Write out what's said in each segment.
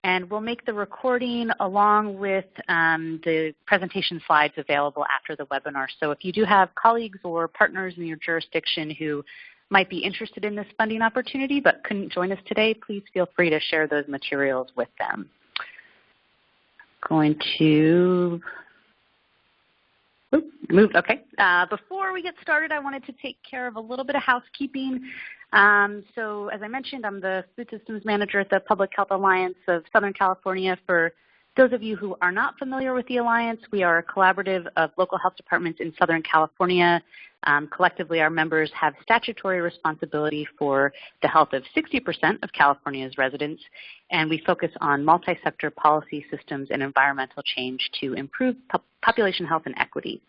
And we'll make the recording along with the presentation slides available after the webinar. So if you do have colleagues or partners in your jurisdiction who might be interested in this funding opportunity but couldn't join us today, please feel free to share those materials with them. Going to move. Okay. Before we get started, I wanted to take care of a little bit of housekeeping. So as I mentioned, I'm the Food Systems Manager at the Public Health Alliance of Southern California. For those of you who are not familiar with the Alliance, we are a collaborative of local health departments in Southern California. Collectively, our members have statutory responsibility for the health of 60% of California's residents, and we focus on multi-sector policy systems and environmental change to improve population health and equity.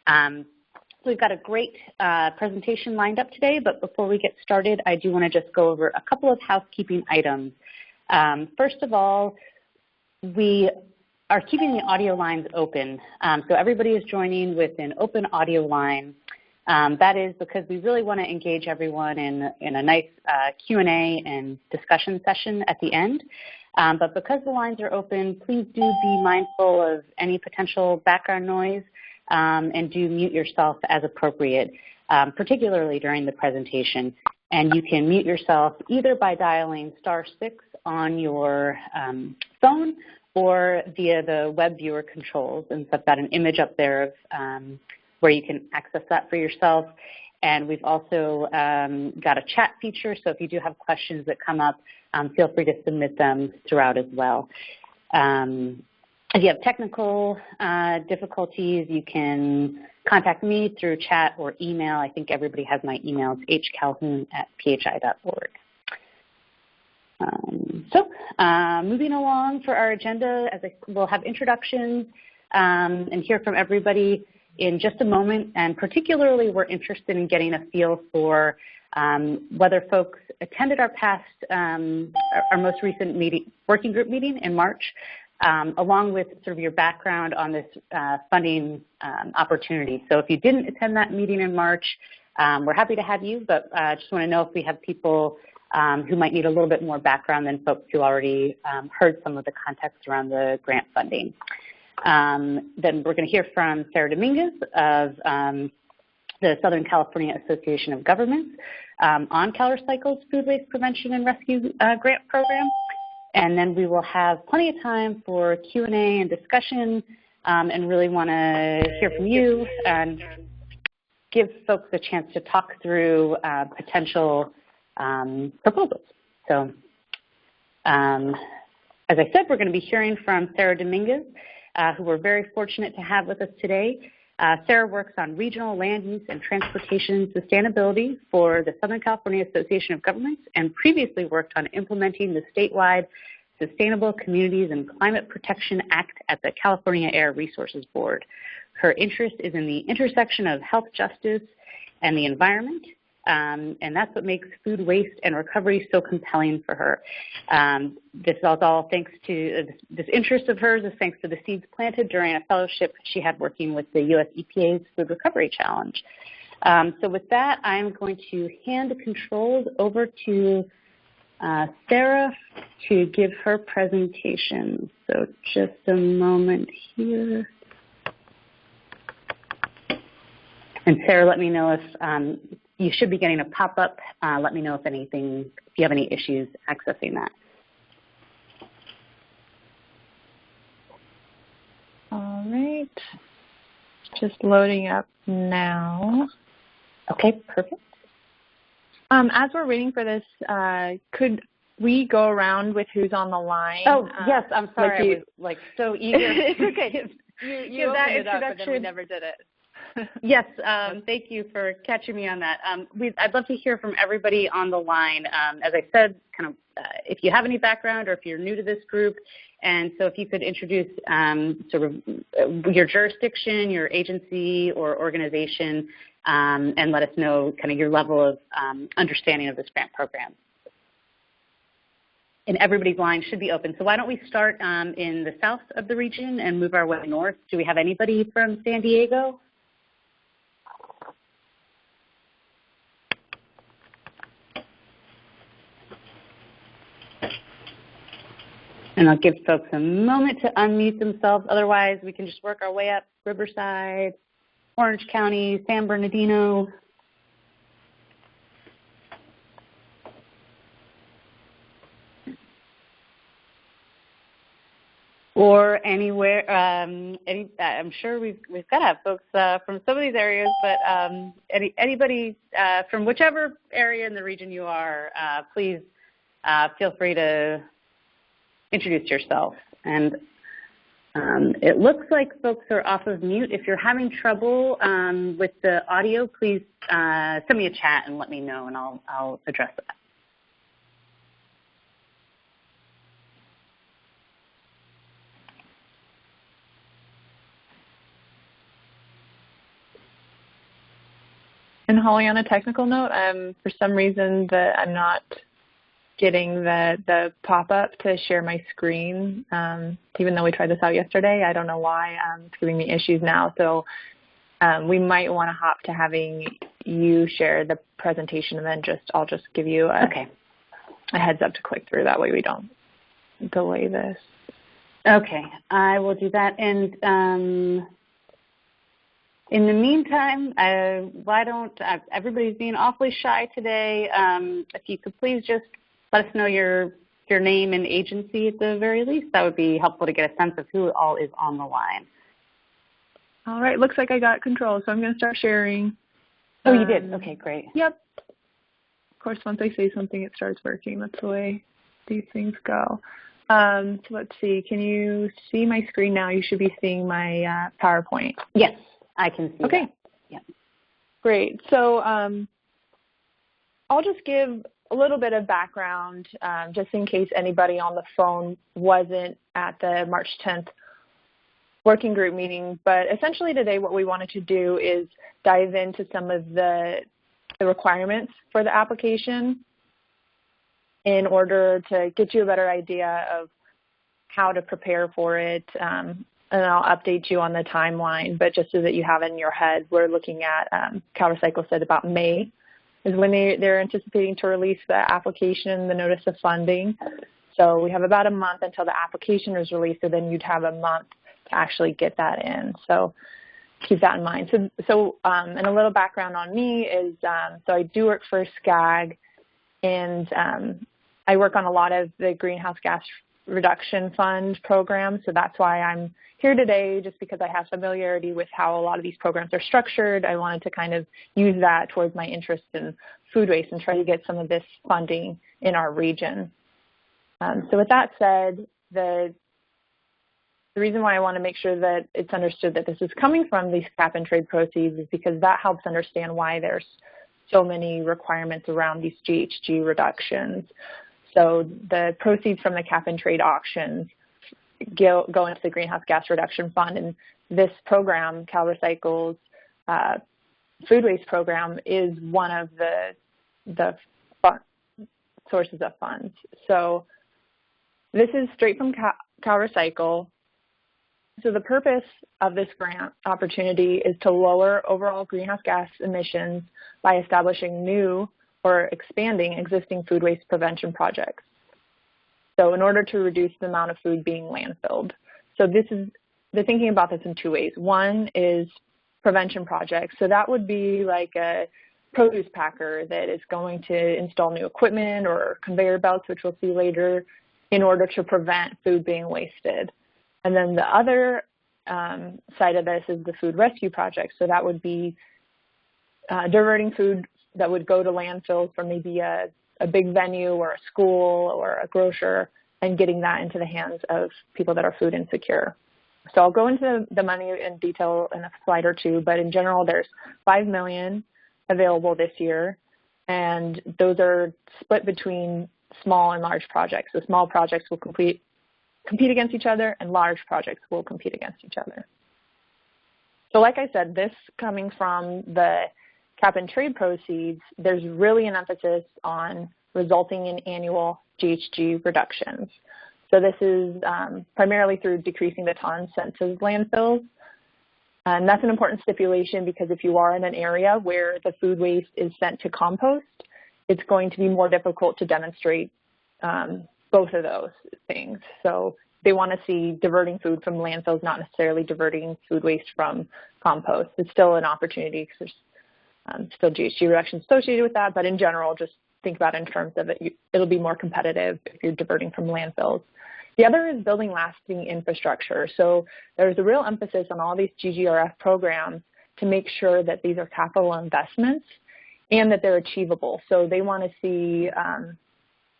So we've got a great presentation lined up today, but before we get started, I do want to just go over a couple of housekeeping items. First of all, we are keeping the audio lines open. So everybody is joining with an open audio line. That is because we really want to engage everyone in a nice Q&A and discussion session at the end. But because the lines are open, please do be mindful of any potential background noise and do mute yourself as appropriate, particularly during the presentation. And you can mute yourself either by dialing *6 on your phone or via the web viewer controls. And so I've got an image up there of where you can access that for yourself. And we've also got a chat feature, so if you do have questions that come up, feel free to submit them throughout as well. If you have technical difficulties, you can contact me through chat or email. I think everybody has my email. It's hcalhoun@phi.org. Moving along for our agenda, we'll have introductions and hear from everybody in just a moment, and particularly we're interested in getting a feel for whether folks attended our most recent working group meeting in March, along with sort of your background on this funding opportunity. So if you didn't attend that meeting in March, we're happy to have you, but I just want to know if we have people who might need a little bit more background than folks who already heard some of the context around the grant funding. Then we're going to hear from Sarah Dominguez of the Southern California Association of Governments on CalRecycle's Food Waste Prevention and Rescue Grant Program. And then we will have plenty of time for Q&A and discussion, and really want to hear from you and give folks a chance to talk through potential proposals. So as I said, we're going to be hearing from Sarah Dominguez, who we're very fortunate to have with us today. Sarah works on regional land use and transportation sustainability for the Southern California Association of Governments and previously worked on implementing the statewide Sustainable Communities and Climate Protection Act at the California Air Resources Board. Her interest is in the intersection of health justice and the environment, and that's what makes food waste and recovery so compelling for her. This is all thanks to this interest of hers is thanks to the seeds planted during a fellowship she had working with the U.S. EPA's Food Recovery Challenge. So with that, I'm going to hand the controls over to Sarah to give her presentation. So just a moment here. And Sarah, let me know if you should be getting a pop-up. Let me know if you have any issues accessing that. All right. Just loading up now. Okay, perfect. As we're waiting for this, could we go around with who's on the line? Oh, yes, I'm sorry. I was so eager. It's okay. You opened it up, but then we never did it. Yes, thank you for catching me on that. I'd love to hear from everybody on the line. As I said, if you have any background or if you're new to this group, and so if you could introduce sort of your jurisdiction, your agency or organization, and let us know kind of your level of understanding of this grant program. And everybody's line should be open. So why don't we start in the south of the region and move our way north? Do we have anybody from San Diego? And I'll give folks a moment to unmute themselves. Otherwise, we can just work our way up Riverside, Orange County, San Bernardino. Or anywhere. I'm sure we've got to have folks from some of these areas, but anybody from whichever area in the region you are, please feel free to introduce yourself. And it looks like folks are off of mute. If you're having trouble with the audio, please send me a chat and let me know, and I'll address that. And Holly, on a technical note, for some reason that I'm not getting the pop-up to share my screen, even though we tried this out yesterday. I don't know why it's giving me issues now. So we might want to hop to having you share the presentation, and then I'll just give you a heads up to click through. That way we don't delay this. Okay, I will do that. And in the meantime, why don't everybody's being awfully shy today. If you could please just let us know your name and agency at the very least, that would be helpful to get a sense of who all is on the line. All right, looks like I got control, so I'm going to start sharing. Oh, you did? Okay, great. Yep. Of course, once I say something, it starts working. That's the way these things go. So let's see. Can you see my screen now? You should be seeing my PowerPoint. Yes. I can see that. Yeah. Great. So I'll just give a little bit of background just in case anybody on the phone wasn't at the March 10th working group meeting. But essentially today what we wanted to do is dive into some of the requirements for the application in order to get you a better idea of how to prepare for it. And I'll update you on the timeline, but just so that you have it in your head, we're looking at, CalRecycle said about May is when they're anticipating to release the application, the notice of funding. So we have about a month until the application is released, so then you'd have a month to actually get that in. So keep that in mind. So and a little background on me is, so I do work for SCAG, and I work on a lot of the greenhouse gas reduction fund programs. So that's why I'm here today, just because I have familiarity with how a lot of these programs are structured. I wanted to kind of use that towards my interest in food waste and try to get some of this funding in our region. So with that said, the reason why I want to make sure that it's understood that this is coming from these cap and trade proceeds is because that helps understand why there's so many requirements around these GHG reductions. So the proceeds from the cap and trade auctions go into the Greenhouse Gas Reduction Fund, and this program, CalRecycle's food waste program, is one of the sources of funds. So this is straight from CalRecycle. So the purpose of this grant opportunity is to lower overall greenhouse gas emissions by establishing new or expanding existing food waste prevention projects. So in order to reduce the amount of food being landfilled. So they're thinking about this in two ways. One is prevention projects. So that would be like a produce packer that is going to install new equipment or conveyor belts, which we'll see later, in order to prevent food being wasted. And then the other side of this is the food rescue project. So that would be diverting food that would go to landfills from maybe a big venue or a school or a grocer and getting that into the hands of people that are food insecure. So I'll go into the money in detail in a slide or two, but in general, there's $5 million available this year, and those are split between small and large projects. So small projects will compete against each other, and large projects will compete against each other. So like I said, this coming from the cap and trade proceeds, there's really an emphasis on resulting in annual GHG reductions. So this is primarily through decreasing the tons sent to landfills. And that's an important stipulation because if you are in an area where the food waste is sent to compost, it's going to be more difficult to demonstrate both of those things. So they want to see diverting food from landfills, not necessarily diverting food waste from compost. It's still an opportunity because there's still GHG reductions associated with that, but in general, just think about it in terms of it'll be more competitive if you're diverting from landfills. The other is building lasting infrastructure. So there's a real emphasis on all these GGRF programs to make sure that these are capital investments and that they're achievable. So they want to see,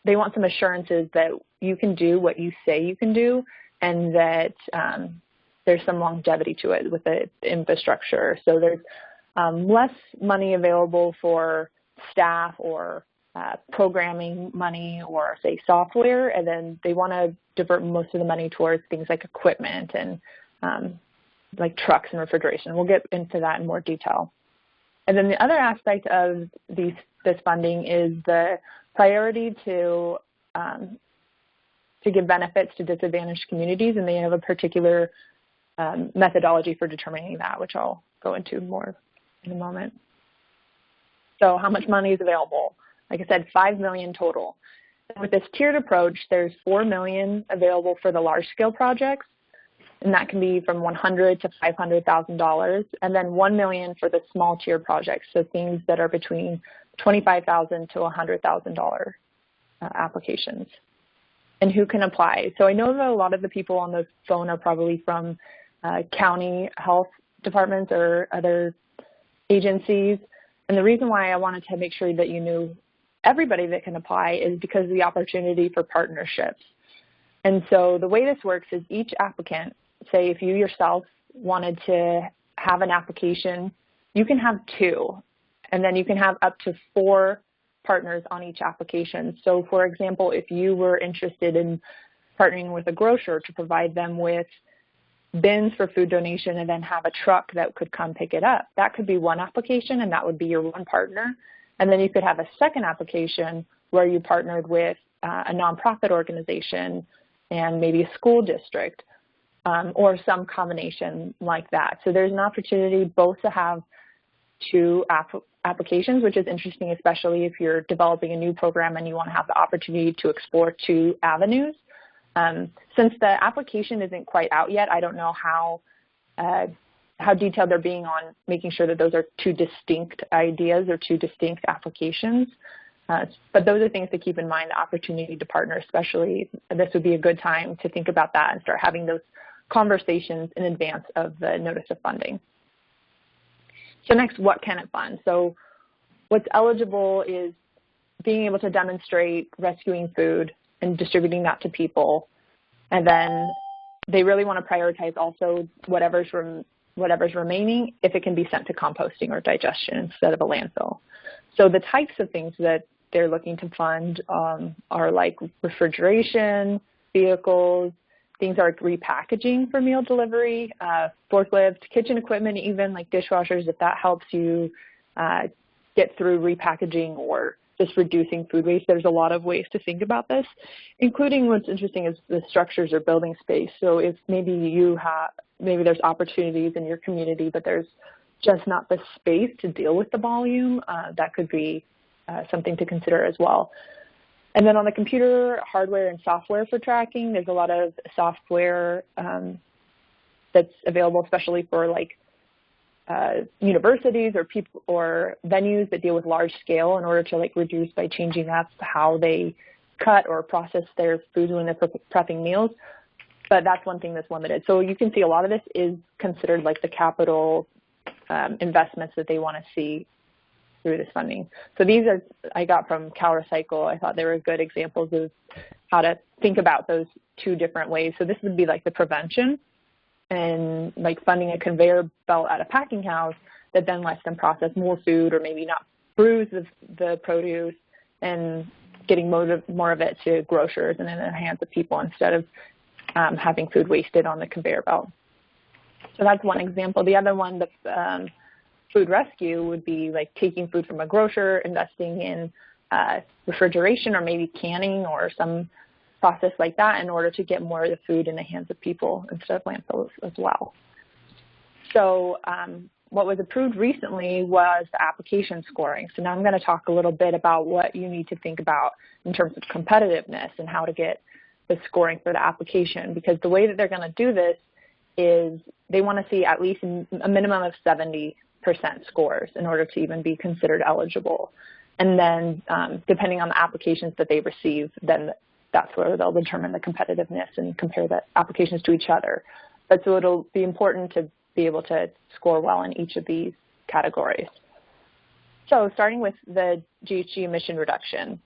they want some assurances that you can do what you say you can do, and that there's some longevity to it with the infrastructure. So there's less money available for staff or programming money or, say, software, and then they want to divert most of the money towards things like equipment and like trucks and refrigeration. We'll get into that in more detail. And then the other aspect of this funding is the priority to give benefits to disadvantaged communities, and they have a particular methodology for determining that, which I'll go into more in a moment. So how much money is available? Like I said, $5 million total. And with this tiered approach, there's $4 million available for the large-scale projects, and that can be from $100,000 to $500,000, and then $1 million for the small tier projects, so things that are between $25,000 to $100,000 applications. And who can apply? So I know that a lot of the people on the phone are probably from county health departments or other agencies, and the reason why I wanted to make sure that you knew everybody that can apply is because of the opportunity for partnerships. And so the way this works is each applicant, say if you yourself wanted to have an application, you can have 2, and then you can have up to 4 partners on each application. So for example, if you were interested in partnering with a grocer to provide them with bins for food donation and then have a truck that could come pick it up, that could be one application, and that would be your one partner. And then you could have a second application where you partnered with a nonprofit organization and maybe a school district or some combination like that. So there's an opportunity both to have 2 applications, which is interesting, especially if you're developing a new program and you want to have the opportunity to explore 2 avenues. Since the application isn't quite out yet, I don't know how detailed they're being on making sure that those are 2 distinct ideas or 2 distinct applications. But those are things to keep in mind, the opportunity to partner, especially this would be a good time to think about that and start having those conversations in advance of the notice of funding. So next, what can it fund? So what's eligible is being able to demonstrate rescuing food and distributing that to people. And then they really want to prioritize also whatever's remaining if it can be sent to composting or digestion instead of a landfill. So the types of things that they're looking to fund are like refrigeration, vehicles, things like repackaging for meal delivery, forklift, kitchen equipment, even like dishwashers, if that helps you get through repackaging or just reducing food waste. There's a lot of ways to think about this, including what's interesting is the structures or building space. So if maybe maybe there's opportunities in your community, but there's just not the space to deal with the volume, that could be something to consider as well. And then on the computer, hardware and software for tracking, there's a lot of software that's available, especially for like universities or people or venues that deal with large scale in order to like reduce by changing up how they cut or process their food when they're prepping meals. But that's one thing that's limited. So you can see a lot of this is considered like the capital investments that they want to see through this funding. So these are, I got from CalRecycle. I thought they were good examples of how to think about those 2 different ways. So this would be like the prevention and like funding a conveyor belt at a packing house that then lets them process more food or maybe not bruise the produce and getting more of it to grocers and in the hands of people instead of having food wasted on the conveyor belt. So that's one example. The other one, the food rescue, would be like taking food from a grocer, investing in refrigeration or maybe canning or some process like that in order to get more of the food in the hands of people instead of landfills as well. So what was approved recently was the application scoring. So now I'm going to talk a little bit about what you need to think about in terms of competitiveness and how to get the scoring for the application, because the way that they're going to do this is they want to see at least a minimum of 70% scores in order to even be considered eligible. And then depending on the applications that they receive, then that's where they'll determine the competitiveness and compare the applications to each other. But so it'll be important to be able to score well in each of these categories. So starting with the GHG emission reduction,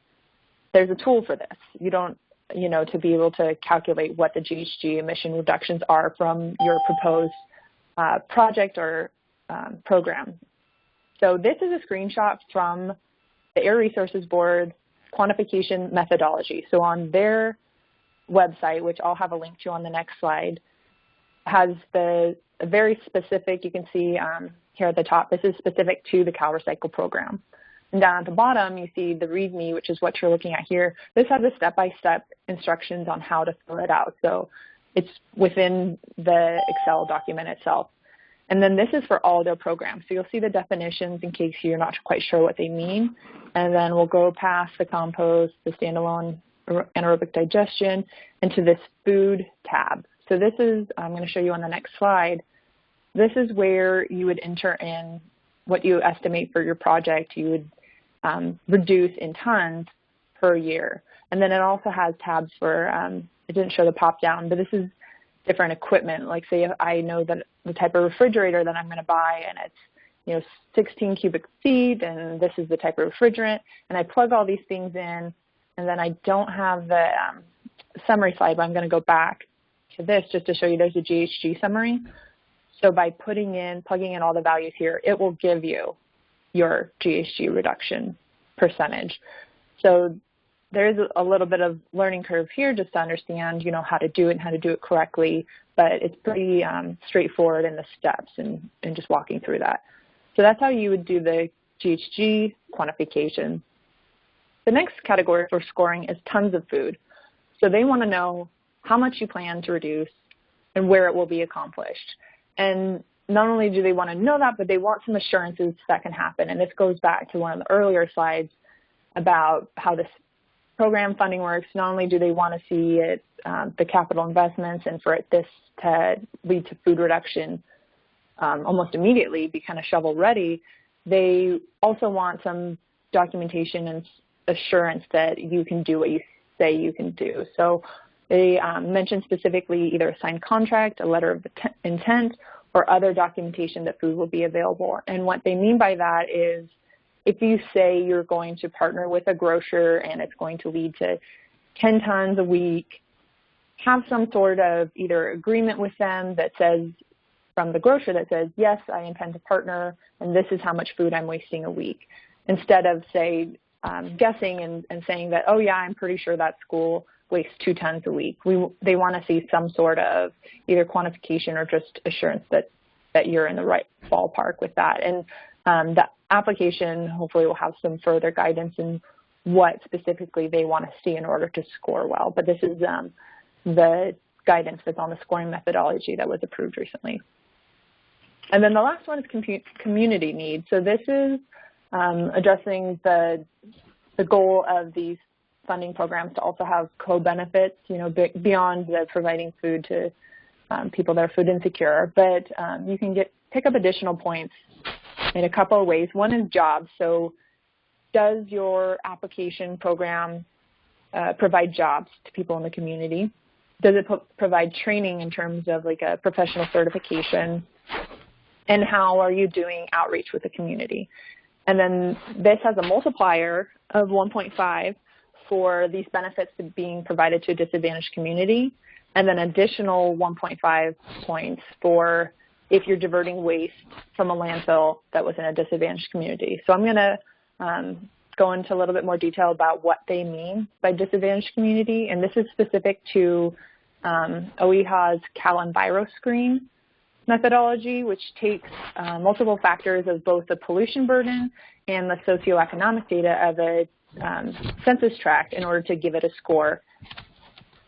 there's a tool for this. You don't, to be able to calculate what the GHG emission reductions are from your proposed project or program. So this is a screenshot from the Air Resources Board quantification methodology. So on their website, which I'll have a link to on the next slide, has the very specific, you can see here at the top, this is specific to the CalRecycle program. And down at the bottom, you see the README, which is what you're looking at here. This has a step-by-step instructions on how to fill it out. So it's within the Excel document itself. And then this is for all their programs. So you'll see the definitions in case you're not quite sure what they mean. And then we'll go past the compost, the standalone anaerobic digestion, into this food tab. So this is, I'm going to show you on the next slide, this is where you would enter in what you estimate for your project. You would reduce in tons per year. And then it also has tabs for, it didn't show the pop down, but this is different equipment. Like say I know that the type of refrigerator that I'm going to buy, and it's 16 cubic feet, and this is the type of refrigerant, and I plug all these things in, and then I don't have the summary slide, but I'm going to go back to this just to show you there's a GHG summary. So by plugging in all the values here, it will give you your GHG reduction percentage. So there's a little bit of learning curve here just to understand, how to do it and how to do it correctly, but it's pretty straightforward in the steps and just walking through that. So that's how you would do the GHG quantification. The next category for scoring is tons of food. So they want to know how much you plan to reduce and where it will be accomplished. And not only do they want to know that, but they want some assurances that can happen. And this goes back to one of the earlier slides about how this program funding works. Not only do they want to see it, the capital investments, and for this to lead to food reduction almost immediately, be kind of shovel ready, they also want some documentation and assurance that you can do what you say you can do. So they mention specifically either a signed contract, a letter of intent, or other documentation that food will be available. And what they mean by that is if you say you're going to partner with a grocer and it's going to lead to 10 tons a week, have some sort of either agreement with them that says, from the grocer that says, yes, I intend to partner, and this is how much food I'm wasting a week, instead of, say, guessing and saying that, oh, yeah, I'm pretty sure that school wastes 2 tons a week. They want to see some sort of either quantification or just assurance that you're in the right ballpark with that. And the application hopefully will have some further guidance in what specifically they want to see in order to score well. But this is the guidance that's on the scoring methodology that was approved recently. And then the last one is community needs. So this is addressing the goal of these funding programs to also have co-benefits, beyond the providing food to people that are food insecure. But you can pick up additional points in a couple of ways. One is jobs. So does your application program provide jobs to people in the community? Does it provide training in terms of like a professional certification? And how are you doing outreach with the community? And then this has a multiplier of 1.5 for these benefits being provided to a disadvantaged community, and then additional 1.5 points for if you're diverting waste from a landfill that was in a disadvantaged community. So I'm going to go into a little bit more detail about what they mean by disadvantaged community, and this is specific to OEHA's CalEnviroScreen methodology, which takes multiple factors of both the pollution burden and the socioeconomic data of a census tract in order to give it a score.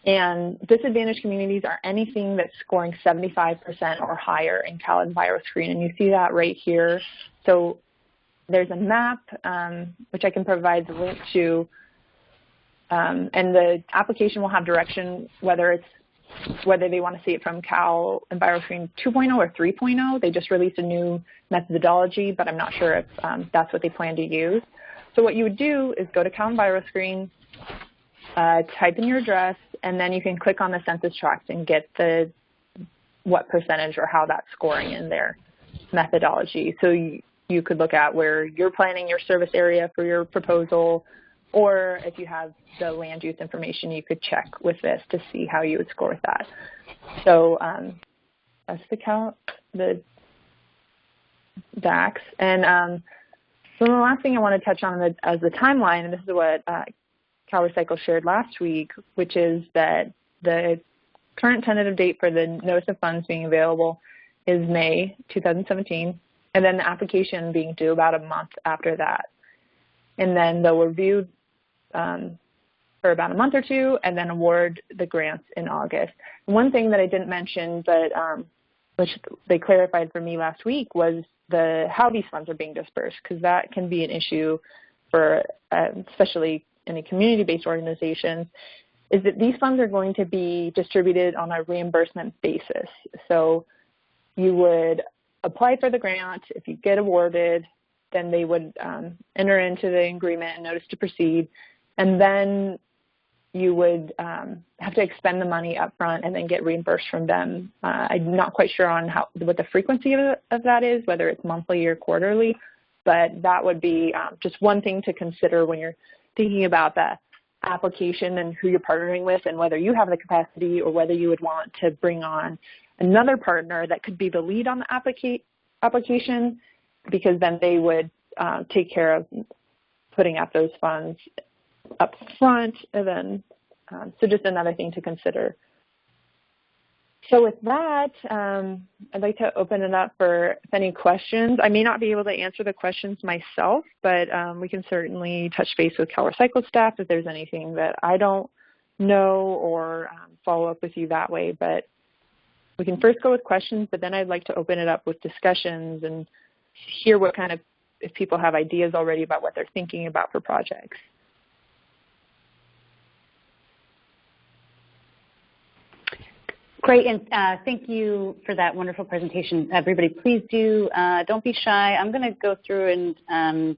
And disadvantaged communities are anything that's scoring 75% or higher in CalEnviroScreen, and you see that right here. So there's a map, which I can provide the link to, and the application will have direction whether they want to see it from CalEnviroScreen 2.0 or 3.0. They just released a new methodology, but I'm not sure if that's what they plan to use. So what you would do is go to CalEnviroScreen, type in your address, and then you can click on the census tract and get what percentage or how that's scoring in their methodology. So you could look at where you're planning your service area for your proposal, or if you have the land use information, you could check with this to see how you would score with that. So that's the DAX. And so the last thing I want to touch on as the timeline, and this is what CalRecycle shared last week, which is that the current tentative date for the notice of funds being available is May 2017, and then the application being due about a month after that. And then they'll review for about a month or two, and then award the grants in August. One thing that I didn't mention, but which they clarified for me last week, was how these funds are being dispersed, because that can be an issue for especially any community-based organizations, is that these funds are going to be distributed on a reimbursement basis. So you would apply for the grant. If you get awarded, then they would enter into the agreement and notice to proceed, and then you would have to expend the money up front and then get reimbursed from them. I'm not quite sure on what the frequency of that is, whether it's monthly or quarterly, but that would be just one thing to consider when you're thinking about the application and who you're partnering with, and whether you have the capacity or whether you would want to bring on another partner that could be the lead on the application, because then they would take care of putting up those funds up front, and then so just another thing to consider. So with that, I'd like to open it up for any questions. I may not be able to answer the questions myself, but we can certainly touch base with CalRecycle staff if there's anything that I don't know, or follow up with you that way. But we can first go with questions, but then I'd like to open it up with discussions and hear what kind of, if people have ideas already about what they're thinking about for projects. Great, and thank you for that wonderful presentation. Everybody, please don't be shy. I'm going to go through and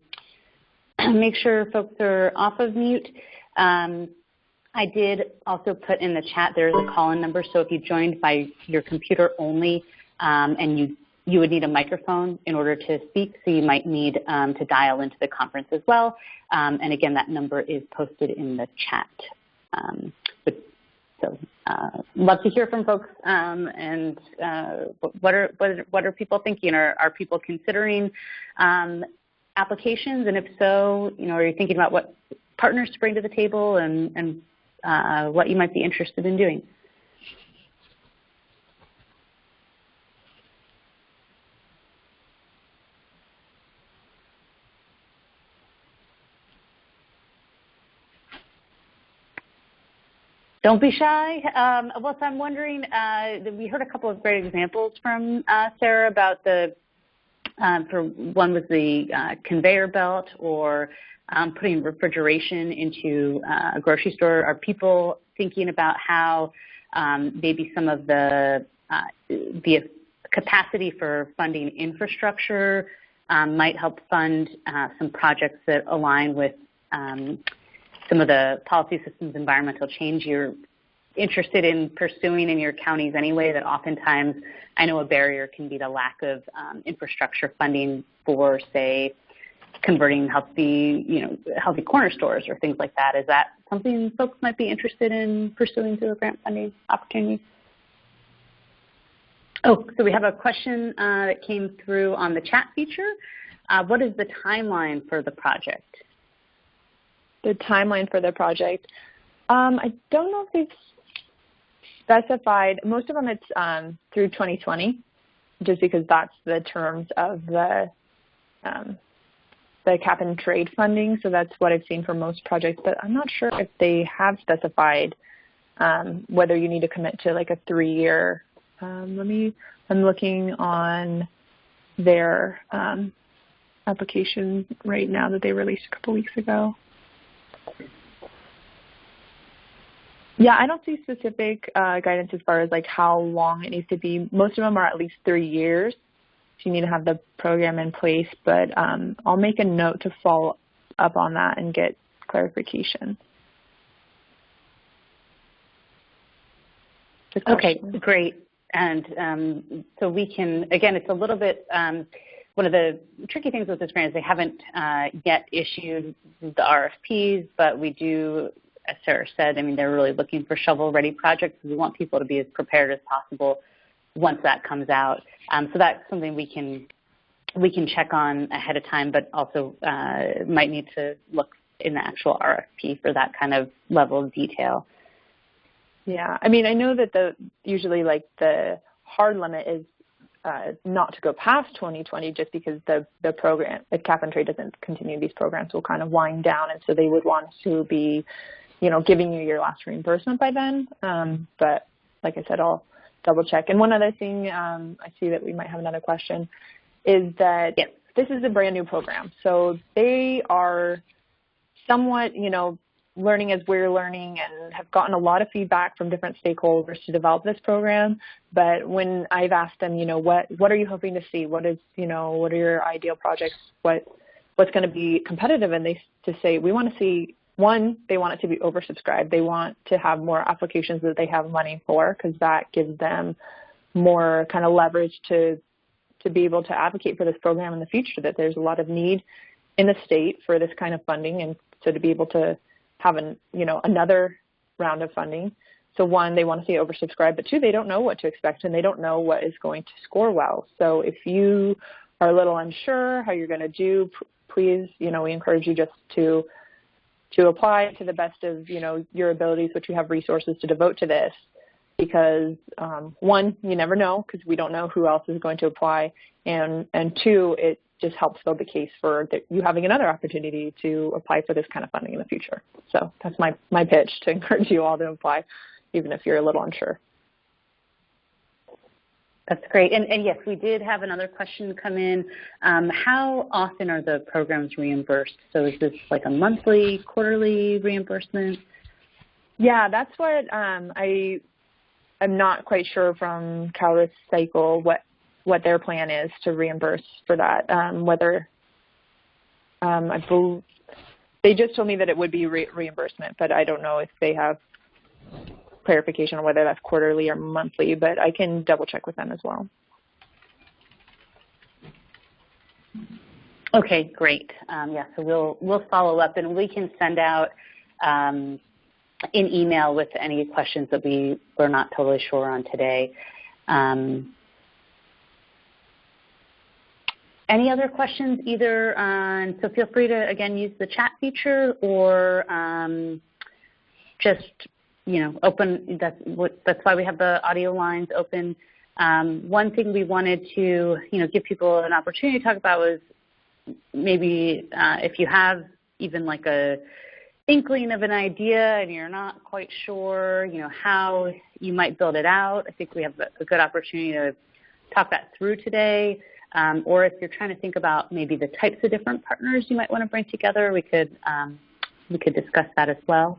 make sure folks are off of mute. I did also put in the chat, there's a call-in number, so if you joined by your computer only, and you would need a microphone in order to speak, so you might need to dial into the conference as well. And again, that number is posted in the chat. So love to hear from folks, and what are people thinking? Are people considering applications, and if so, are you thinking about what partners to bring to the table, and what you might be interested in doing? Don't be shy. Well, so I'm wondering, we heard a couple of great examples from Sarah about for one was the conveyor belt, or putting refrigeration into a grocery store. Are people thinking about how maybe some of the capacity for funding infrastructure might help fund some projects that align with some of the policy systems, environmental change you're interested in pursuing in your counties anyway, that oftentimes I know a barrier can be the lack of infrastructure funding for, say, converting healthy corner stores or things like that. Is that something folks might be interested in pursuing through a grant funding opportunity? Oh, so we have a question that came through on the chat feature. What is the timeline for the project? The timeline for the project. I don't know if they've specified. Most of them it's through 2020, just because that's the terms of the cap and trade funding. So that's what I've seen for most projects. But I'm not sure if they have specified whether you need to commit to like a 3-year. I'm looking on their application right now that they released a couple weeks ago. Yeah, I don't see specific guidance as far as like how long it needs to be. Most of them are at least 3 years. So you need to have the program in place, but I'll make a note to follow up on that and get clarification. Okay, great. And so we can, again, it's a little bit, one of the tricky things with this grant is they haven't yet issued the RFPs, but we do, as Sarah said, I mean, they're really looking for shovel-ready projects. We want people to be as prepared as possible once that comes out. So that's something we can check on ahead of time, but also might need to look in the actual RFP for that kind of level of detail. Yeah, I mean, I know that usually like the hard limit is not to go past 2020 just because the program, if Cap and Trade doesn't continue, these programs will kind of wind down, and so they would want to be, giving you your last reimbursement by then. But like I said, I'll double check. And one other thing, I see that we might have another question, is that this is a brand new program. So they are somewhat, learning as we're learning and have gotten a lot of feedback from different stakeholders to develop this program. But when I've asked them, what are you hoping to see? What are your ideal projects? What's going to be competitive? And they say, we want to see, one, they want it to be oversubscribed. They want to have more applications that they have money for, because that gives them more kind of leverage to be able to advocate for this program in the future, that there's a lot of need in the state for this kind of funding. And so to be able to have another round of funding. So one, they want to see it oversubscribed, but two, they don't know what to expect and they don't know what is going to score well. So if you are a little unsure how you're going to do, please, we encourage you just to apply to the best of, your abilities, which you have resources to devote to this, because one, you never know, because we don't know who else is going to apply. And two, it just helps build the case for you having another opportunity to apply for this kind of funding in the future. So that's my pitch, to encourage you all to apply, even if you're a little unsure. That's great. And yes, we did have another question come in. How often are the programs reimbursed? So is this like a monthly, quarterly reimbursement? Yeah, that's what I'm not quite sure from CalRecycle what their plan is to reimburse for that. Whether they just told me that it would be reimbursement, but I don't know if they have clarification on whether that's quarterly or monthly, but I can double check with them as well. Okay, great. So we'll follow up, and we can send out an email with any questions that we're not totally sure on today. Any other questions either on, so feel free to, again, use the chat feature or just, open, that's why we have the audio lines open. One thing we wanted to, give people an opportunity to talk about was maybe if you have even like a inkling of an idea and you're not quite sure, how you might build it out. I think we have a good opportunity to talk that through today. Or if you're trying to think about maybe the types of different partners you might want to bring together, we could discuss that as well.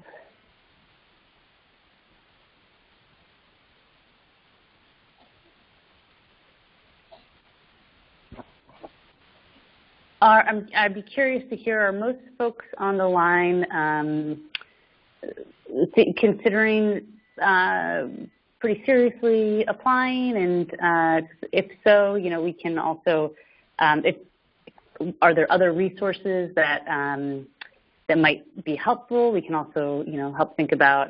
I'd be curious to hear, are most folks on the line considering pretty seriously applying? And if so, we can also, are there other resources that that might be helpful? We can also, help think about,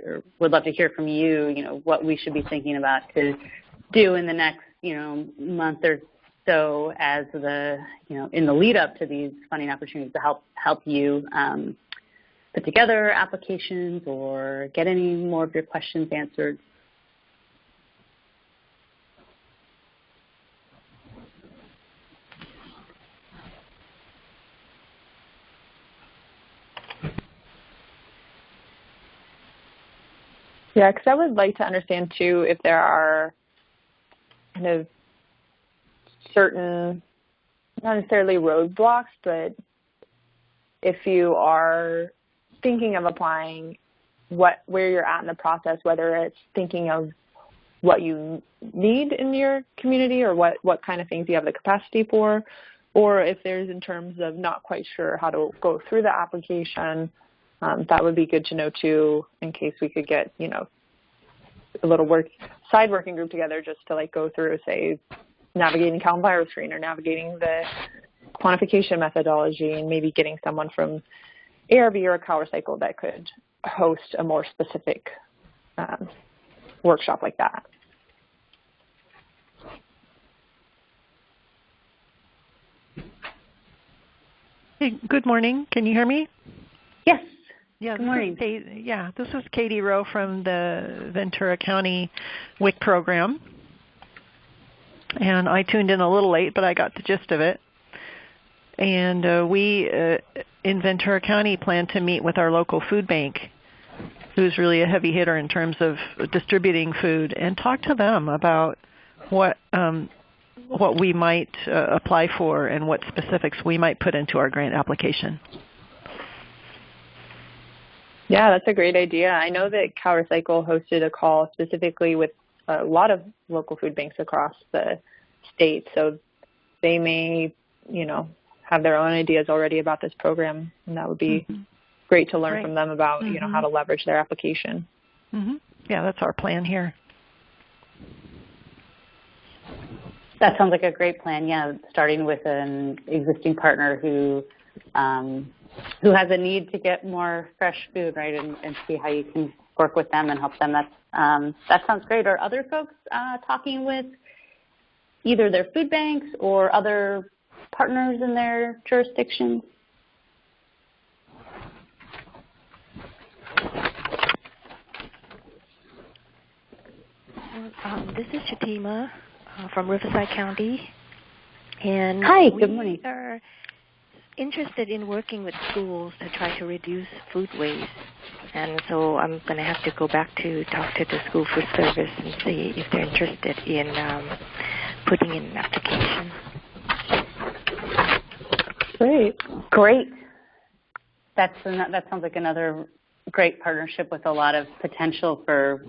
or would love to hear from you, what we should be thinking about to do in the next, month or so as in the lead up to these funding opportunities to help you put together applications or get any more of your questions answered. Yeah, because I would like to understand, too, if there are kind of certain, not necessarily roadblocks, but if you are thinking of applying, where you're at in the process, whether it's thinking of what you need in your community or what kind of things you have the capacity for, or if there's in terms of not quite sure how to go through the application, that would be good to know too, in case we could get, a little side working group together just to like go through, say, navigating CalVirus or navigating the quantification methodology, and maybe getting someone from ARV or CalRecycle that could host a more specific workshop like that. Hey, good morning. Can you hear me? Yes. Yeah, good morning. This is Katie Rowe from the Ventura County WIC program. And I tuned in a little late, but I got the gist of it. And we in Ventura County plan to meet with our local food bank, who's really a heavy hitter in terms of distributing food, and talk to them about what we might apply for and what specifics we might put into our grant application. Yeah, that's a great idea. I know that CalRecycle hosted a call specifically with a lot of local food banks across the state, so they may, have their own ideas already about this program, and that would be great to learn from them about, how to leverage their application. Yeah, that's our plan here. That sounds like a great plan. Yeah, starting with an existing partner who has a need to get more fresh food, right, and see how you can work with them and help them. That sounds great. Are other folks talking with either their food banks or other partners in their jurisdictions? This is Shatima from Riverside County. And hi, good morning. We are interested in working with schools to try to reduce food waste. And so I'm going to have to go back to talk to the school food service and see if they're interested in putting in an application. Great. That sounds like another great partnership with a lot of potential for,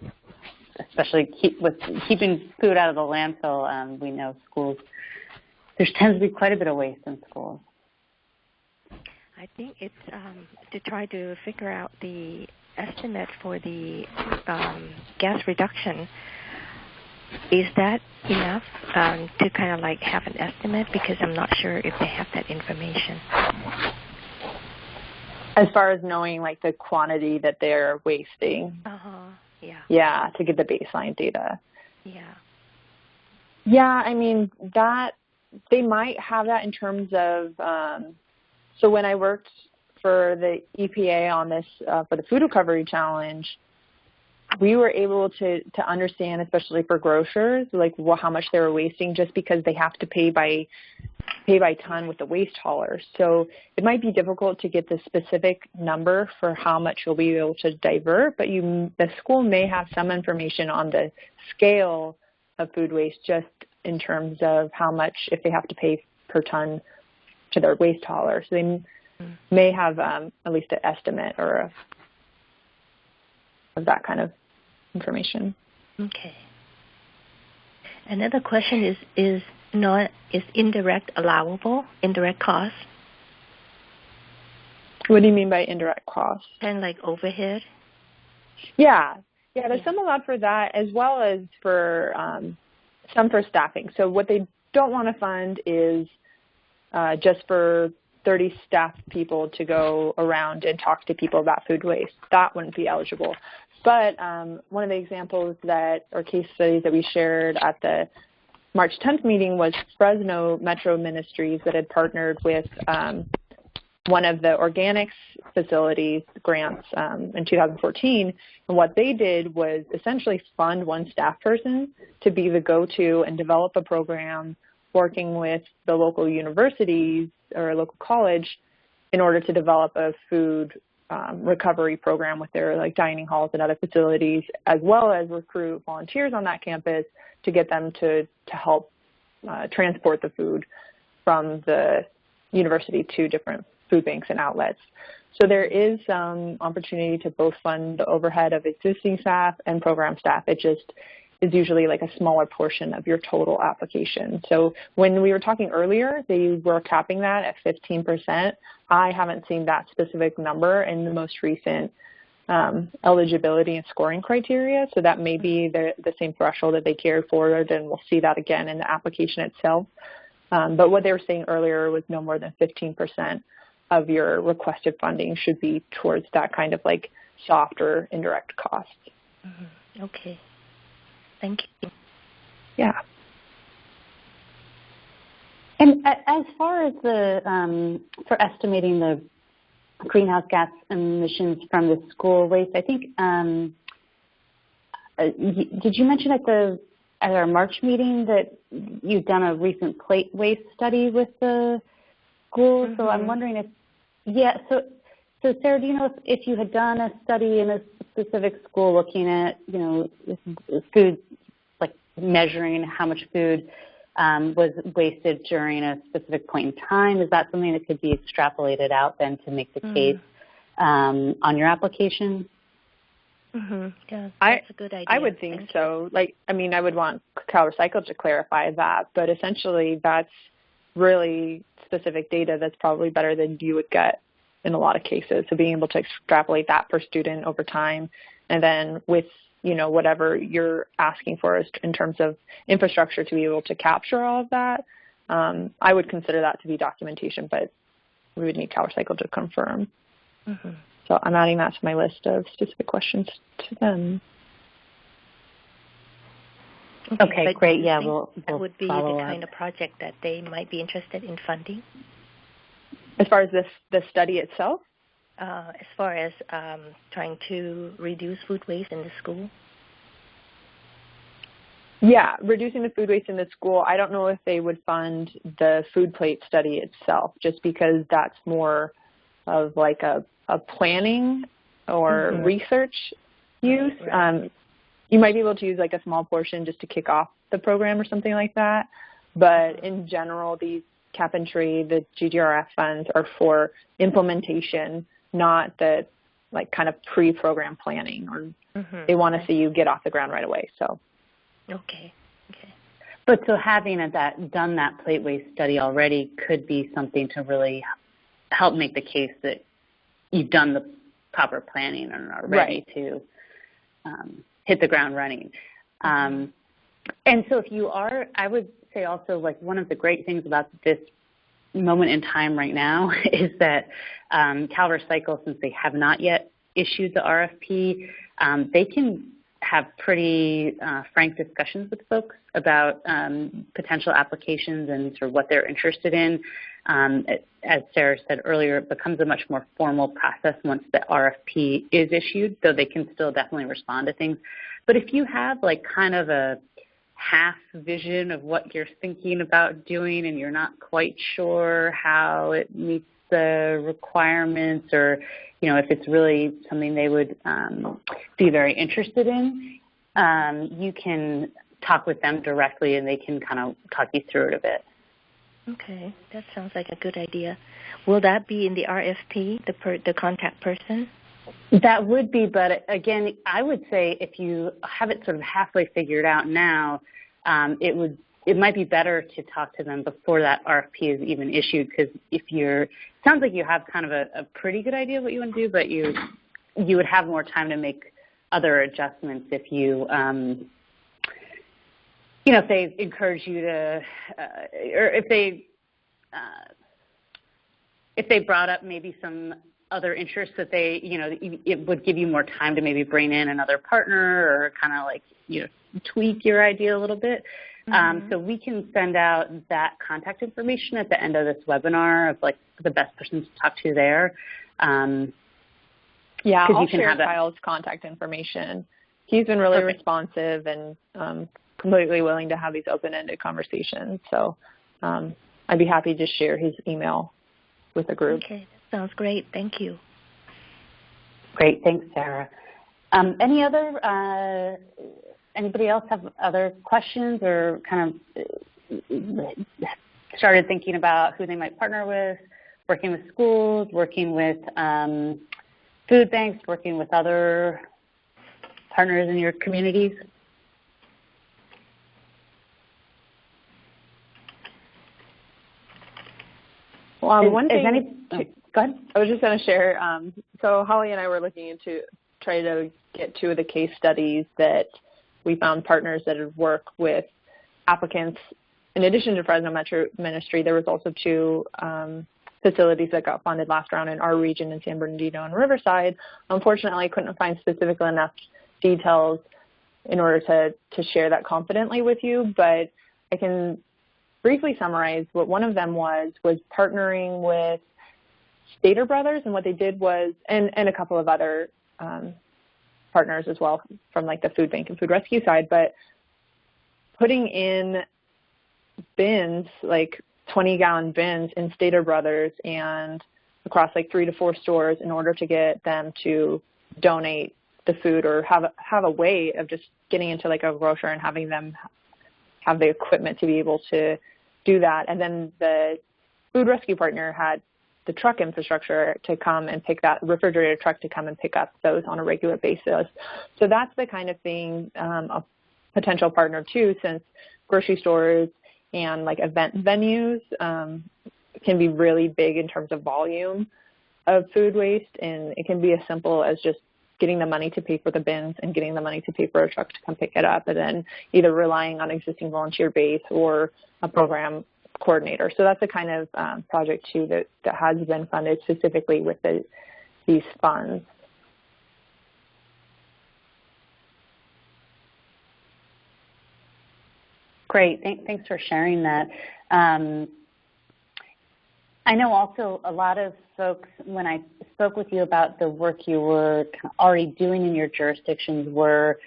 especially with keeping food out of the landfill. We know schools, there tends to be quite a bit of waste in schools. I think it's to try to figure out the estimate for the gas reduction. Is that enough to kind of like have an estimate? Because I'm not sure if they have that information. As far as knowing like the quantity that they're wasting. Yeah. Yeah, to get the baseline data. Yeah. Yeah, I mean, that they might have that in terms of, so when I worked for the EPA on this, for the Food Recovery Challenge, we were able to understand, especially for grocers, like how much they were wasting, just because they have to pay by ton with the waste haulers. So it might be difficult to get the specific number for how much you'll be able to divert, but the school may have some information on the scale of food waste, just in terms of how much, if they have to pay per ton to their waste hauler. So they may have at least an estimate or of that kind of information. Okay. Another question is indirect allowable, indirect cost? What do you mean by indirect cost? Kind of like overhead? Yeah, there's some allowed for that, as well as for some for staffing. So what they don't want to fund is just for 30 staff people to go around and talk to people about food waste. That wouldn't be eligible. But one of the examples or case studies that we shared at the March 10th meeting was Fresno Metro Ministries that had partnered with one of the organics facilities grants in 2014. And what they did was essentially fund one staff person to be the go-to and develop a program working with the local universities or a local college in order to develop a food recovery program with their like dining halls and other facilities, as well as recruit volunteers on that campus to get them to help transport the food from the university to different food banks and outlets. So there is some opportunity to both fund the overhead of existing staff and program staff. It just is usually like a smaller portion of your total application. So when we were talking earlier, they were capping that at 15%. I haven't seen that specific number in the most recent eligibility and scoring criteria. So that may be the same threshold that they carry forward, and we'll see that again in the application itself. But what they were saying earlier was no more than 15% of your requested funding should be towards that kind of like softer indirect costs. Mm-hmm. Okay. Thank you. Yeah. And as far as the for estimating the greenhouse gas emissions from the school waste, I think did you mention at our March meeting that you've done a recent plate waste study with the schools? Mm-hmm. So I'm wondering if, so Sarah, do you know if you had done a study in a specific school looking at, food, like measuring how much food was wasted during a specific point in time? Is that something that could be extrapolated out then to make the case on your application? Mm-hmm. Yeah, that's a good idea. I would think so. I would want CalRecycle to clarify that, but essentially that's really specific data that's probably better than you would get in a lot of cases. So being able to extrapolate that per student over time, and then with whatever you're asking for in terms of infrastructure to be able to capture all of that, I would consider that to be documentation, but we would need CalRecycle to confirm. Mm-hmm. So I'm adding that to my list of specific questions to them. Okay, great. Yeah, we'll that would be the kind of project that they might be interested in funding. As far as the study itself? As far as trying to reduce food waste in the school? Yeah, reducing the food waste in the school. I don't know if they would fund the food plate study itself, just because that's more of like a planning or research use. Right. You might be able to use like a small portion just to kick off the program or something like that. But in general, these cap and trade, the GGRF funds are for implementation, not the like kind of pre-program planning, or they want to see you get off the ground right away. So, okay. But so having done that plate waste study already could be something to really help make the case that you've done the proper planning and are ready to hit the ground running. And so if you are, I would say also like one of the great things about this moment in time right now is that CalRecycle, since they have not yet issued the RFP, they can have pretty frank discussions with folks about potential applications and sort of what they're interested in. As Sarah said earlier, it becomes a much more formal process once the RFP is issued, though they can still definitely respond to things. But if you have like kind of a half vision of what you're thinking about doing and you're not quite sure how it meets the requirements, or if it's really something they would be very interested in, you can talk with them directly and they can kind of talk you through it a bit. Okay, that sounds like a good idea. Will that be in the RFP, the contact person? That would be, but again, I would say if you have it sort of halfway figured out now, it might be better to talk to them before that RFP is even issued, because sounds like you have kind of a pretty good idea of what you want to do, but you would have more time to make other adjustments if you if they encourage you to, or if they brought up maybe some other interests that it would give you more time to maybe bring in another partner or kind of like, tweak your idea a little bit. So we can send out that contact information at the end of this webinar of like the best person to talk to there. I'll share Kyle's contact information. He's been really responsive and completely willing to have these open-ended conversations. So I'd be happy to share his email with the group. Okay, that sounds great. Thank you. Great, thanks, Sarah. Anybody else have other questions or kind of started thinking about who they might partner with, working with schools, working with food banks, working with other partners in your communities? Well, one thing, go ahead. I was just going to share, so Holly and I were looking into trying to get two of the case studies that we found partners that had worked with applicants. In addition to Fresno Metro Ministry, there was also two facilities that got funded last round in our region in San Bernardino and Riverside. Unfortunately, I couldn't find specific enough details in order to share that confidently with you, but I can briefly summarize what one of them was partnering with Stater Brothers, and what they did was, and a couple of other partners as well from like the food bank and food rescue side, but putting in bins, like 20-gallon bins in Stater Brothers and across like 3 to 4 stores in order to get them to donate the food or have a way of just getting into like a grocer and having them have the equipment to be able to do that. And then the food rescue partner had the truck infrastructure to come and pick that refrigerator truck to come and pick up those on a regular basis. So that's the kind of thing a potential partner too, since grocery stores and like event venues can be really big in terms of volume of food waste, and it can be as simple as just getting the money to pay for the bins and getting the money to pay for a truck to come pick it up, and then either relying on existing volunteer base or a program coordinator. So that's the kind of project too that has been funded specifically with these funds. Great, thanks for sharing that. I know also a lot of folks, when I spoke with you about the work you were already doing in your jurisdictions, were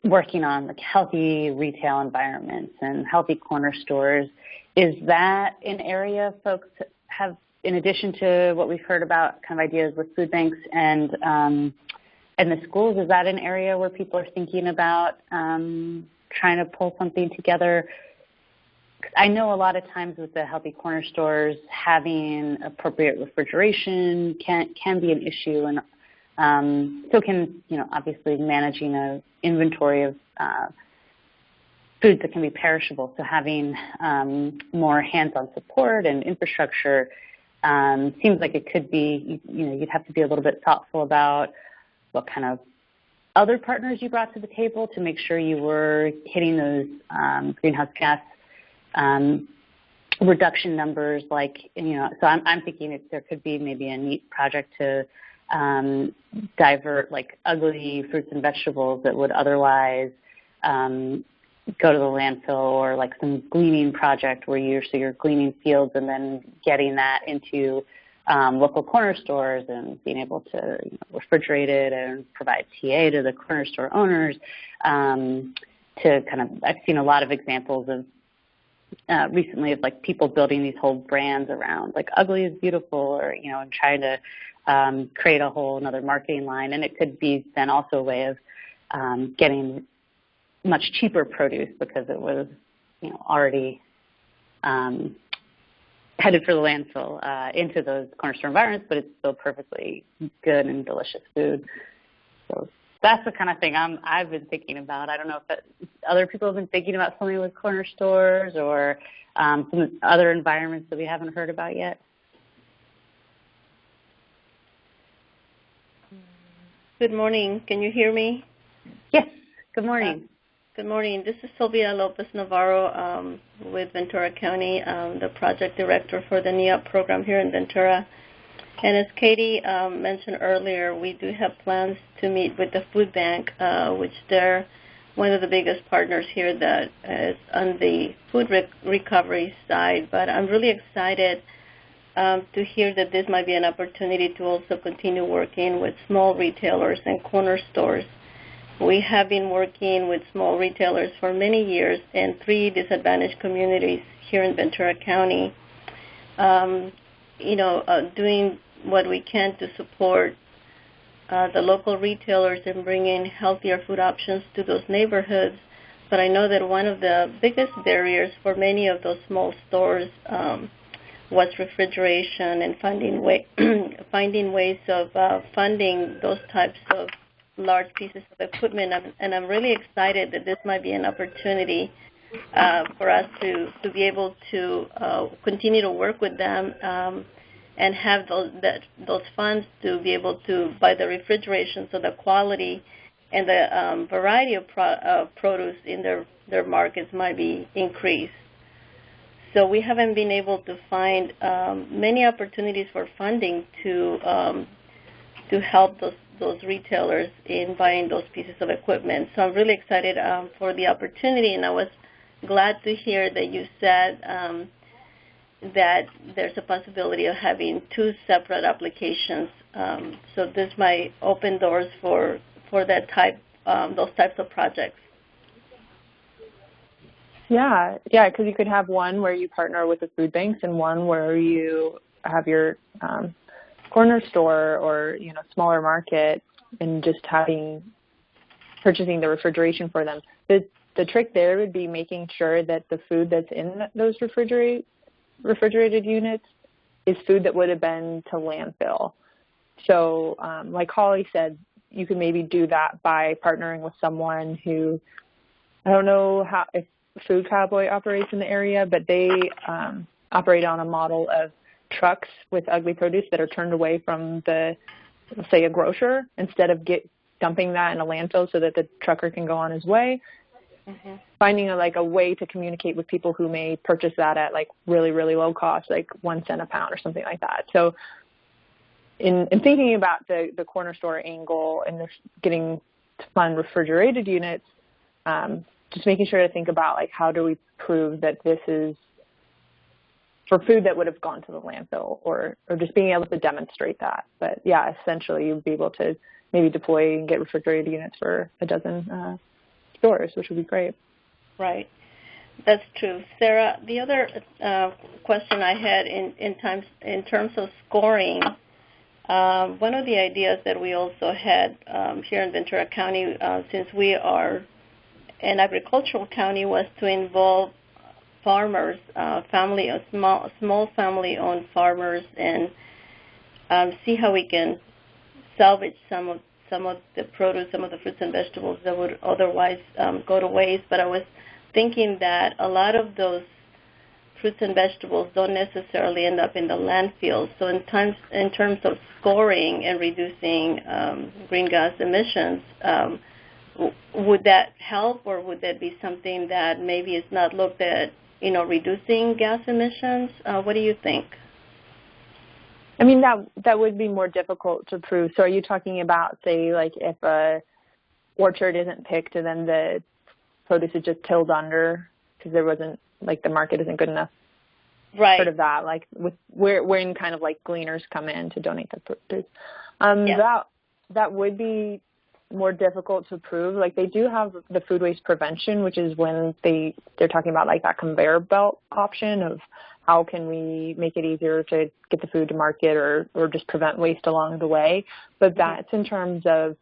working on like healthy retail environments and healthy corner stores. Is that an area folks have, in addition to what we've heard about kind of ideas with food banks and the schools, is that an area where people are thinking about trying to pull something together? I know a lot of times with the healthy corner stores, having appropriate refrigeration can be an issue, and so can, obviously managing an inventory of foods that can be perishable. So having more hands-on support and infrastructure seems like it could be, you'd have to be a little bit thoughtful about what kind of other partners you brought to the table to make sure you were hitting those greenhouse gas reduction numbers. Like, so I'm thinking there could be maybe a neat project to divert like ugly fruits and vegetables that would otherwise go to the landfill, or like some gleaning project where you're gleaning fields and then getting that into local corner stores and being able to refrigerate it and provide TA to the corner store owners. I've seen a lot of examples of recently of like people building these whole brands around like ugly is beautiful, or and trying to create a whole another marketing line. And it could be then also a way of getting much cheaper produce because it was already headed for the landfill into those corner store environments, but it's still perfectly good and delicious food. So that's the kind of thing I've been thinking about. I don't know if other people have been thinking about something with corner stores or some other environments that we haven't heard about yet. Good morning. Can you hear me? Yes. Good morning. Good morning. This is Sylvia Lopez Navarro with Ventura County, the project director for the NEOP program here in Ventura. And as Katie mentioned earlier, we do have plans to meet with the food bank, which they're one of the biggest partners here that is on the food recovery side. But I'm really excited to hear that this might be an opportunity to also continue working with small retailers and corner stores. We have been working with small retailers for many years in 3 disadvantaged communities here in Ventura County, doing what we can to support the local retailers in bringing healthier food options to those neighborhoods. But I know that one of the biggest barriers for many of those small stores was refrigeration and finding ways of funding those types of large pieces of equipment. And I'm really excited that this might be an opportunity for us to be able to continue to work with them and have those funds to be able to buy the refrigeration, so the quality and the variety of produce in their markets might be increased. So we haven't been able to find many opportunities for funding to help those retailers in buying those pieces of equipment. So I'm really excited for the opportunity, and I was glad to hear that you said that there's a possibility of having 2 separate applications. So this might open doors for those types of projects. Yeah, because you could have one where you partner with the food banks and one where you have your corner store or smaller market and just purchasing the refrigeration for them. The trick there would be making sure that the food that's in those refrigerated units is food that would have been to landfill. So like Holly said, you could maybe do that by partnering with someone who, I don't know if Food Cowboy operates in the area, but they operate on a model of trucks with ugly produce that are turned away from say, a grocer, instead of dumping that in a landfill so that the trucker can go on his way. Mm-hmm. Finding a way to communicate with people who may purchase that at really, really low cost, 1 cent a pound or something like that. So in thinking about the corner store angle and getting to fund refrigerated units, just making sure to think about how do we prove that this is for food that would have gone to the landfill, or just being able to demonstrate that. But yeah, essentially you'd be able to maybe deploy and get refrigerated units for a dozen stores, which would be great. Right. That's true. Sarah, the other question I had in terms of scoring, one of the ideas that we also had here in Ventura County, since we are an agricultural county, was to involve farmers, small family-owned farmers, and see how we can salvage some of the produce, some of the fruits and vegetables that would otherwise go to waste. But I was thinking that a lot of those fruits and vegetables don't necessarily end up in the landfills. So in terms of scoring and reducing green gas emissions, would that help, or would that be something that maybe is not looked at, reducing gas emissions? What do you think? I mean, that would be more difficult to prove. So are you talking about, say, if a orchard isn't picked and then the produce is just tilled under because there wasn't, the market isn't good enough? Right. Sort of that, when kind of gleaners come in to donate the produce. Yeah. That would be more difficult to prove. They do have the food waste prevention, which is when they're talking about that conveyor belt option of how can we make it easier to get the food to market or just prevent waste along the way. But that's in terms of,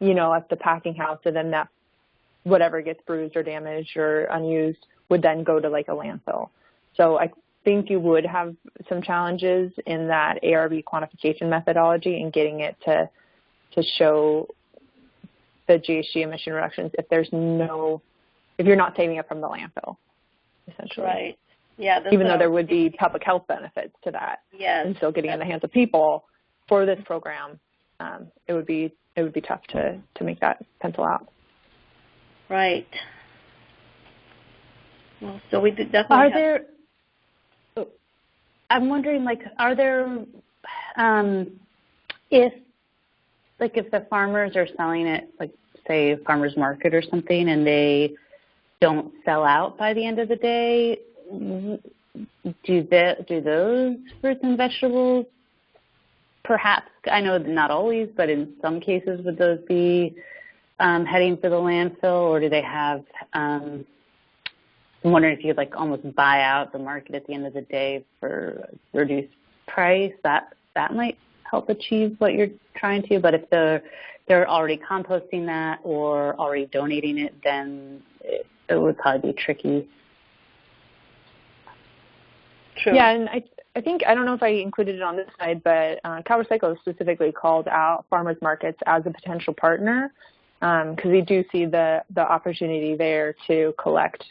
at the packing house, and then that whatever gets bruised or damaged or unused would then go to a landfill. So I think you would have some challenges in that ARB quantification methodology and getting it to show the GHG emission reductions if you're not saving it from the landfill, essentially. Right. Yeah. Even though there would be public health benefits to that. Yes. And still getting in the hands of people for this program, it would be tough to make that pencil out. Right. Well, so we did definitely I'm wondering, are there, if the farmers are selling it, say, a farmer's market or something, and they don't sell out by the end of the day, do those fruits and vegetables, perhaps, I know not always, but in some cases, would those be heading for the landfill, or do they have, I'm wondering if you'd almost buy out the market at the end of the day for a reduced price, that might help achieve what you're trying to. But if they're already composting that or already donating it, then it would probably be tricky. True. Yeah, and I think, I don't know if I included it on this slide, but CalRecycle specifically called out farmers markets as a potential partner because we do see the opportunity there to collect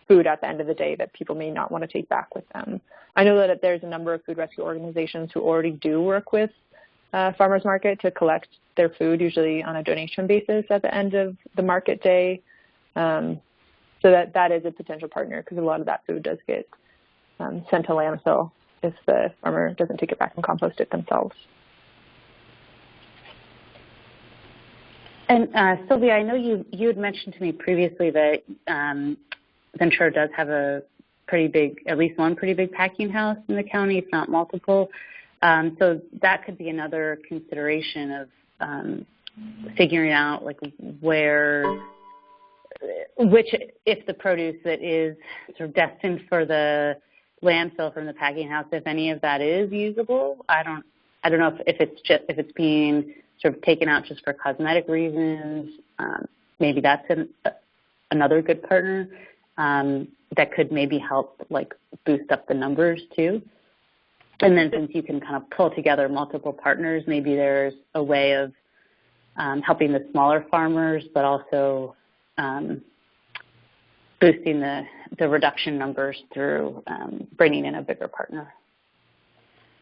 food at the end of the day that people may not want to take back with them. I know that there's a number of food rescue organizations who already do work with farmers market to collect their food, usually on a donation basis at the end of the market day. So that is a potential partner because a lot of that food does get sent to landfill if the farmer doesn't take it back and compost it themselves. And Sylvia, I know you had mentioned to me previously that Ventura does have a pretty big, at least one pretty big packing house in the county, if not multiple. So that could be another consideration of figuring out like if the produce that is sort of destined for the landfill from the packing house, if any of that is usable. I don't know if it's being sort of taken out just for cosmetic reasons. Maybe that's another good partner that could maybe help like boost up the numbers too. And then since you can kind of pull together multiple partners, maybe there's a way of helping the smaller farmers, but also boosting the reduction numbers through bringing in a bigger partner.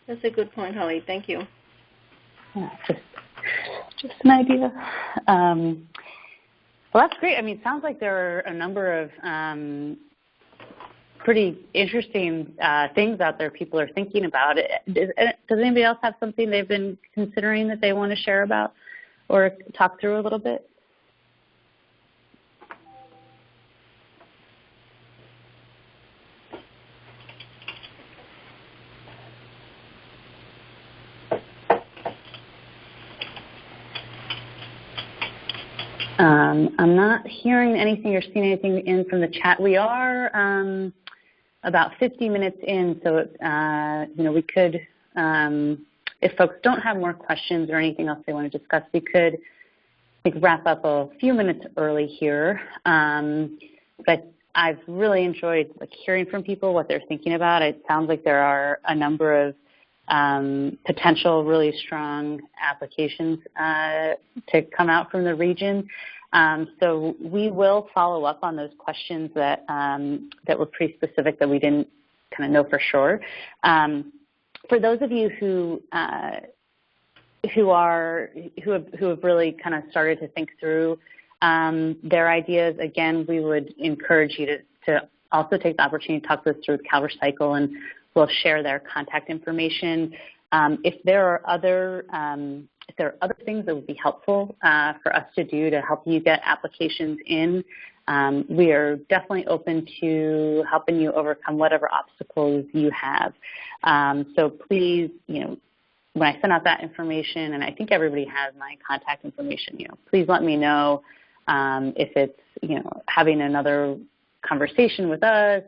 That's a good point, Holly. Thank you. Yeah, just an idea. Well, that's great. I mean, it sounds like there are a number of pretty interesting things out there people are thinking about. Does anybody else have something they've been considering that they want to share about or talk through a little bit? I'm not hearing anything or seeing anything in from the chat. We are about 50 minutes in, so we could, if folks don't have more questions or anything else they want to discuss, we could wrap up a few minutes early here. But I've really enjoyed hearing from people what they're thinking about. It sounds like there are a number of potential really strong applications to come out from the region. So we will follow up on those questions that were pretty specific that we didn't kind of know for sure. For those of you who have really kind of started to think through their ideas, again, we would encourage you to also take the opportunity to talk to us through CalRecycle, and we'll share their contact information. If there are other things that would be helpful for us to do to help you get applications in, we are definitely open to helping you overcome whatever obstacles you have. So please, when I send out that information, and I think everybody has my contact information, please let me know if it's, having another conversation with us,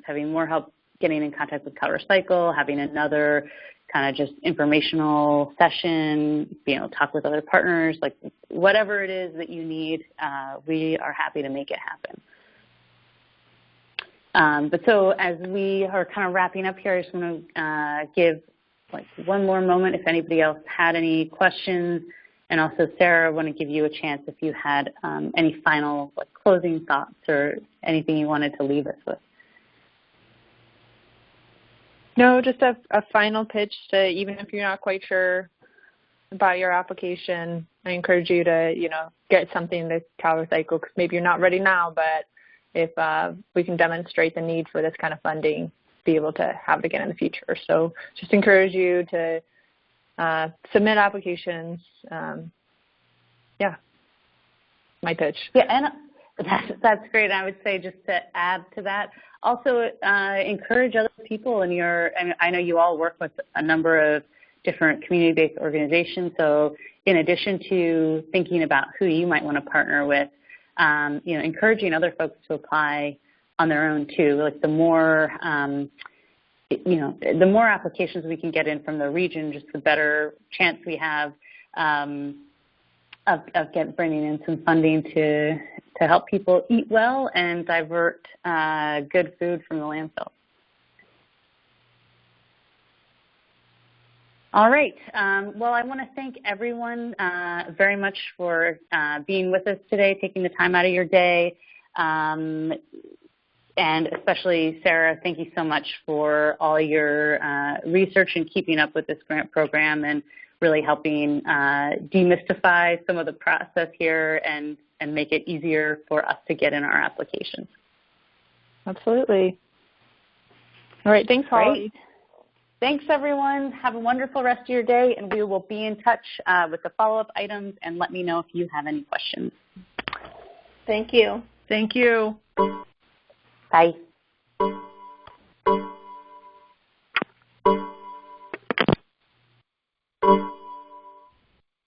having more help getting in contact with CalRecycle, having another kind of just informational session, talk with other partners, like whatever it is that you need, we are happy to make it happen. But so as we are kind of wrapping up here, I just want to give one more moment if anybody else had any questions. And also, Sarah, I want to give you a chance if you had any final closing thoughts or anything you wanted to leave us with. No, just a final pitch to, even if you're not quite sure about your application, I encourage you to, get something to CalRecycle, because maybe you're not ready now, but if we can demonstrate the need for this kind of funding, be able to have it again in the future. So just encourage you to submit applications. My pitch. Yeah, and that's great. I would say just to add to that, also encourage other people in I know you all work with a number of different community-based organizations, so in addition to thinking about who you might want to partner with, encouraging other folks to apply on their own too. The more the more applications we can get in from the region, just the better chance we have of bringing in some funding to help people eat well and divert good food from the landfill. All right. Well, I want to thank everyone very much for being with us today, taking the time out of your day. And especially, Sarah, thank you so much for all your research and keeping up with this grant program and really helping demystify some of the process here and make it easier for us to get in our applications. Absolutely. All right. Thanks, Holly. Great. Thanks, everyone. Have a wonderful rest of your day, and we will be in touch with the follow-up items, and let me know if you have any questions. Thank you. Thank you. Bye.